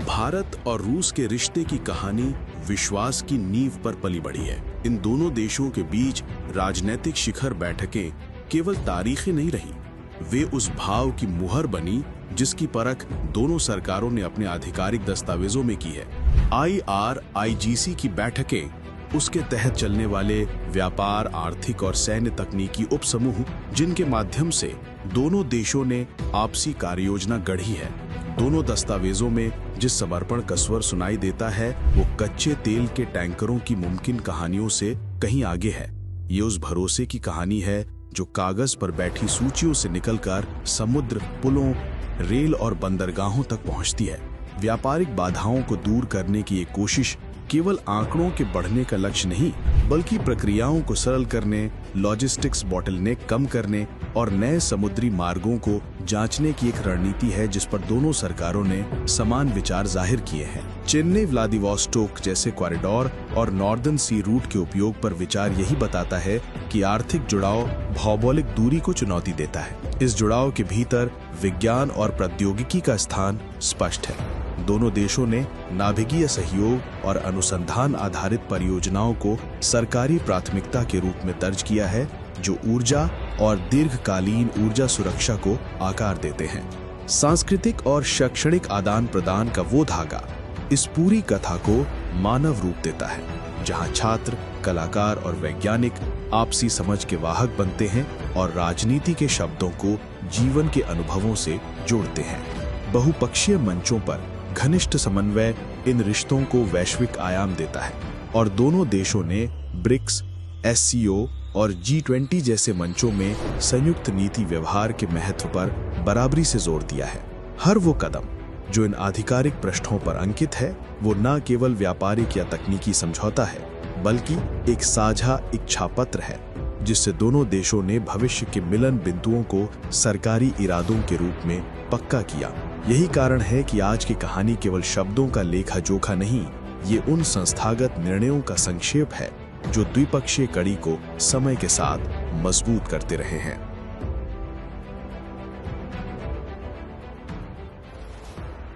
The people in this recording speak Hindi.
भारत और रूस के रिश्ते की कहानी विश्वास की नींव पर पली बढ़ी है। इन दोनों देशों के बीच राजनीतिक शिखर बैठकें केवल तारीखें नहीं रही, वे उस भाव की मुहर बनी जिसकी परख दोनों सरकारों ने अपने आधिकारिक दस्तावेजों में की है। IRIGC की बैठकें, उसके तहत चलने वाले व्यापार, आर्थिक और सैन्य तकनीकी उपसमूह, जिनके माध्यम से दोनों देशों ने आपसी कार्ययोजना गढ़ी है। दोनों दस्तावेजों में जिस समर्पण का स्वर सुनाई देता है वो कच्चे तेल के टैंकरों की मुमकिन कहानियों से कहीं आगे है। ये उस भरोसे की कहानी है जो कागज पर बैठी सूचियों से निकलकर समुद्र, पुलों, रेल और बंदरगाहों तक पहुंचती है। व्यापारिक बाधाओं को दूर करने की ये कोशिश केवल आंकड़ों के बढ़ने का लक्ष्य नहीं, बल्कि प्रक्रियाओं को सरल करने, लॉजिस्टिक्स बॉटलनेक कम करने और नए समुद्री मार्गों को जांचने की एक रणनीति है जिस पर दोनों सरकारों ने समान विचार जाहिर किए हैं। चेन्नई व्लादिवोस्टोक जैसे कॉरिडोर और नॉर्दर्न सी रूट के उपयोग पर विचार यही बताता है कि आर्थिक जुड़ाव भौगोलिक दूरी को चुनौती देता है। इस जुड़ाव के भीतर विज्ञान और प्रौद्योगिकी का स्थान स्पष्ट है। दोनों देशों ने नाभिकीय सहयोग और अनुसंधान आधारित परियोजनाओं को सरकारी प्राथमिकता के रूप में दर्ज किया है, जो ऊर्जा और दीर्घकालीन ऊर्जा सुरक्षा को आकार देते हैं। सांस्कृतिक और शैक्षणिक आदान प्रदान का वो धागा इस पूरी कथा को मानव रूप देता है, जहां छात्र, कलाकार और वैज्ञानिक आपसी समझ के वाहक बनते हैं और राजनीति के शब्दों को जीवन के अनुभवों से जोड़ते हैं। बहुपक्षीय मंचों पर घनिष्ठ समन्वय इन रिश्तों को वैश्विक आयाम देता है और दोनों देशों ने ब्रिक्स, SCO और G20 जैसे मंचों में संयुक्त नीति व्यवहार के महत्व पर बराबरी से जोर दिया है। हर वो कदम जो इन आधिकारिक पृष्ठों पर अंकित है, वो न केवल व्यापारिक या तकनीकी समझौता है, बल्कि एक साझा इच्छा पत्र है जिससे दोनों देशों ने भविष्य के मिलन बिंदुओं को सरकारी इरादों के रूप में पक्का किया। यही कारण है कि आज की कहानी केवल शब्दों का लेखा जोखा नहीं, ये उन संस्थागत निर्णयों का संक्षेप है जो द्विपक्षीय कड़ी को समय के साथ मजबूत करते रहे हैं।